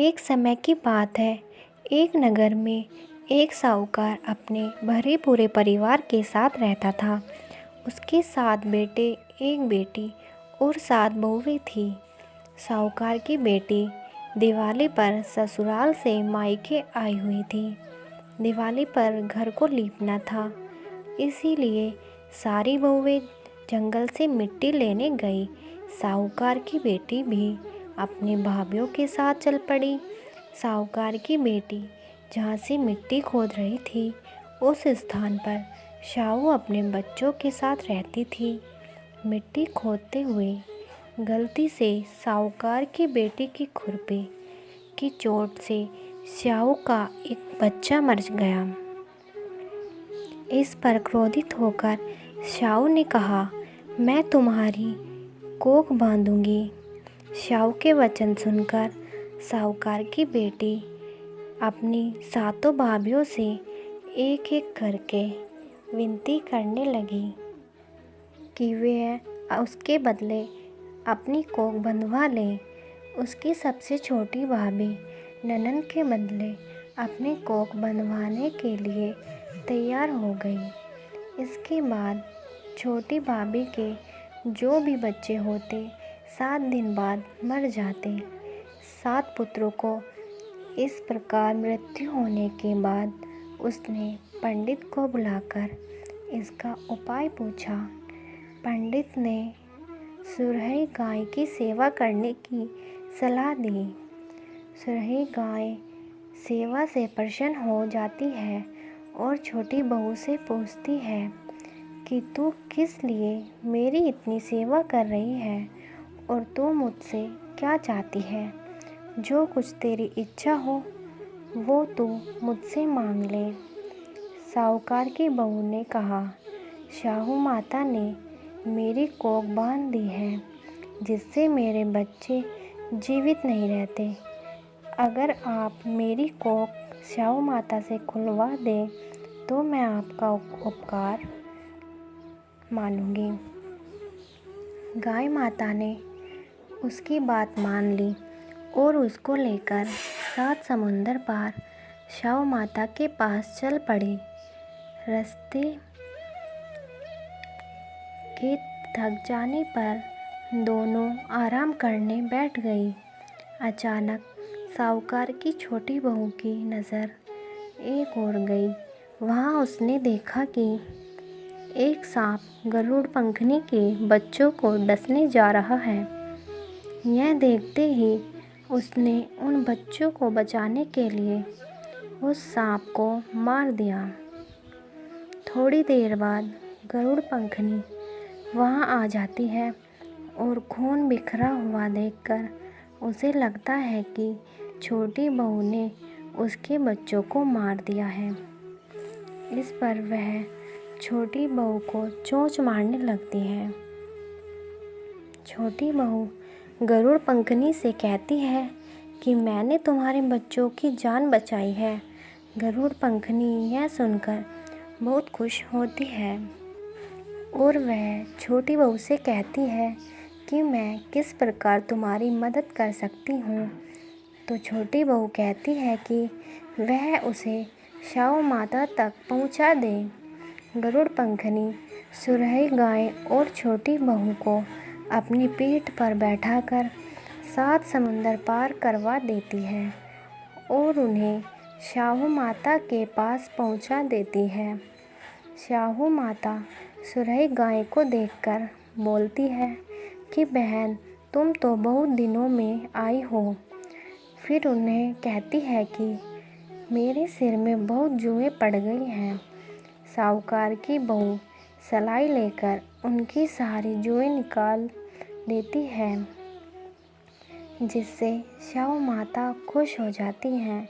एक समय की बात है। एक नगर में एक साहूकार अपने भरे पूरे परिवार के साथ रहता था। उसके 7 बेटे, एक बेटी और 7 बहुएं थी। साहूकार की बेटी दिवाली पर ससुराल से मायके आई हुई थी। दिवाली पर घर को लीपना था, इसीलिए सारी बहुएं जंगल से मिट्टी लेने गई। साहूकार की बेटी भी अपनी भाभीयों के साथ चल पड़ी। साहूकार की बेटी जहाँ से मिट्टी खोद रही थी, उस स्थान पर शाहू अपने बच्चों के साथ रहती थी। मिट्टी खोदते हुए गलती से साहूकार की बेटी की खुरपी की चोट से शाहू का एक बच्चा मर गया। इस पर क्रोधित होकर शाहू ने कहा, मैं तुम्हारी कोख बांधूंगी। शाहू के वचन सुनकर साहूकार की बेटी अपनी 7 भाभीयों से एक एक करके विनती करने लगी कि वे उसके बदले अपनी कोख बंधवा लें। उसकी सबसे छोटी भाभी ननद के बदले अपनी कोख बंधवाने के लिए तैयार हो गई। इसके बाद छोटी भाभी के जो भी बच्चे होते 7 दिन बाद मर जाते। 7 पुत्रों को इस प्रकार मृत्यु होने के बाद उसने पंडित को बुलाकर इसका उपाय पूछा। पंडित ने सुरही गाय की सेवा करने की सलाह दी। सुरही गाय सेवा से प्रसन्न हो जाती है और छोटी बहू से पूछती है कि तू किस लिए मेरी इतनी सेवा कर रही है और तू मुझसे क्या चाहती है। जो कुछ तेरी इच्छा हो वो तू मुझसे मांग ले। साहूकार की बहू ने कहा, शाहू माता ने मेरी कोख बांध दी है, जिससे मेरे बच्चे जीवित नहीं रहते। अगर आप मेरी कोख शाहू माता से खुलवा दें तो मैं आपका उपकार मानूंगी। गाय माता ने उसकी बात मान ली और उसको लेकर 7 समुंदर पार शाहू माता के पास चल पड़ी। रास्ते के थक जाने पर दोनों आराम करने बैठ गई। अचानक साहूकार की छोटी बहू की नज़र एक ओर गई। वहाँ उसने देखा कि एक सांप गरुड़ पंखनी के बच्चों को डसने जा रहा है। यह देखते ही उसने उन बच्चों को बचाने के लिए उस सांप को मार दिया। थोड़ी देर बाद गरुड़ पंखनी वहाँ आ जाती है और खून बिखरा हुआ देखकर उसे लगता है कि छोटी बहू ने उसके बच्चों को मार दिया है। इस पर वह छोटी बहू को चोंच मारने लगती है। छोटी बहू गरुड़ पंखनी से कहती है कि मैंने तुम्हारे बच्चों की जान बचाई है। गरुड़ पंखनी यह सुनकर बहुत खुश होती है और वह छोटी बहू से कहती है कि मैं किस प्रकार तुम्हारी मदद कर सकती हूँ। तो छोटी बहू कहती है कि वह उसे शाहू माता तक पहुँचा दे। गरुड़ पंखनी सुरही गाय और छोटी बहू को अपनी पीठ पर बैठाकर 7 समुंदर पार करवा देती है और उन्हें शाहू माता के पास पहुँचा देती है। शाहू माता सुरही गाय को देखकर बोलती है कि बहन, तुम तो बहुत दिनों में आई हो। फिर उन्हें कहती है कि मेरे सिर में बहुत जुएं पड़ गई हैं। साहूकार की बहू सलाई लेकर उनकी सारी जुएं निकाल देती है, जिससे शाहू माता खुश हो जाती हैं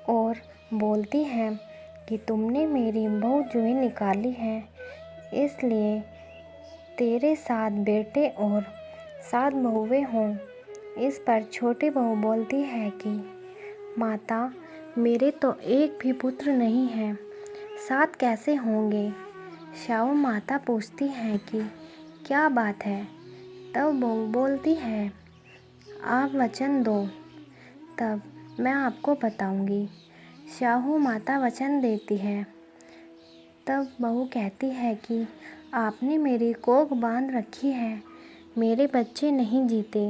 और बोलती हैं कि तुमने मेरी बहुत जुएं निकाली हैं, इसलिए तेरे 7 बेटे और 7 बहुएं हों। इस पर छोटी बहू बोलती है कि माता, मेरे तो एक भी पुत्र नहीं है, 7 कैसे होंगे। शाहू माता पूछती है कि क्या बात है। तब बहू बोलती है, आप वचन दो। तब मैं आपको बताऊंगी। शाहू माता वचन देती है। तब बहू कहती है कि आपने मेरी कोख बांध रखी है, मेरे बच्चे नहीं जीते।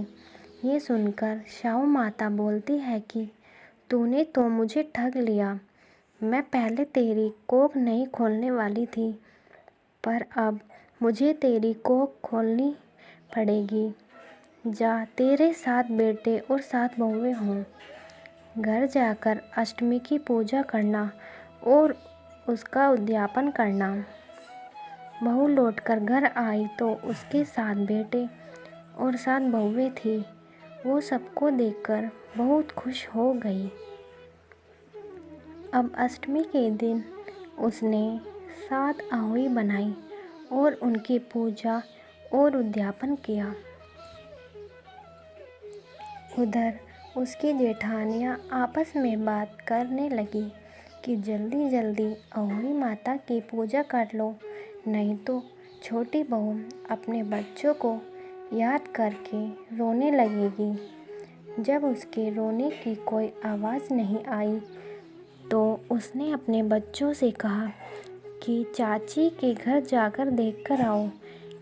ये सुनकर शाहू माता बोलती है कि तूने तो मुझे ठग लिया। मैं पहले तेरी कोख नहीं खोलने वाली थी, पर अब मुझे तेरी कोख खोलनी पड़ेगी। जा, तेरे 7 बेटे और 7 बहुएं हों। घर जाकर अष्टमी की पूजा करना और उसका उद्यापन करना। बहू लौटकर घर आई तो उसके 7 बेटे और 7 बहुएं थी। वो सबको देखकर बहुत खुश हो गई। अब अष्टमी के दिन उसने 7 आहुति बनाई और उनकी पूजा और उद्यापन किया। उधर उसकी जेठानियाँ आपस में बात करने लगी कि जल्दी जल्दी अहोई माता की पूजा कर लो, नहीं तो छोटी बहू अपने बच्चों को याद करके रोने लगेगी। जब उसके रोने की कोई आवाज़ नहीं आई तो उसने अपने बच्चों से कहा कि चाची के घर जाकर देख कर आओ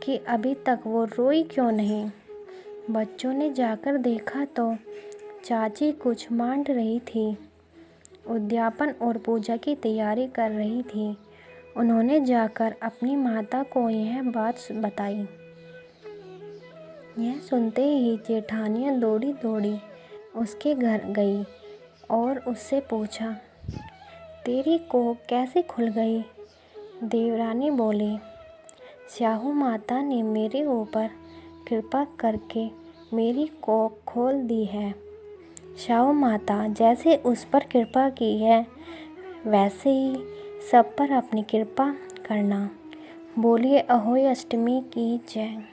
कि अभी तक वो रोई क्यों नहीं। बच्चों ने जाकर देखा तो चाची कुछ मांड रही थी, उद्यापन और पूजा की तैयारी कर रही थी। उन्होंने जाकर अपनी माता को यह बात बताई। यह सुनते ही जेठानियाँ दौड़ी दौड़ी उसके घर गई और उससे पूछा, तेरी कोख कैसे खुल गई? देवरानी बोली, शाहू माता ने मेरे ऊपर कृपा करके मेरी कोख खोल दी है। शाहू माता जैसे उस पर कृपा की है, वैसे ही सब पर अपनी कृपा करना। बोलिए अहोई अष्टमी की जय।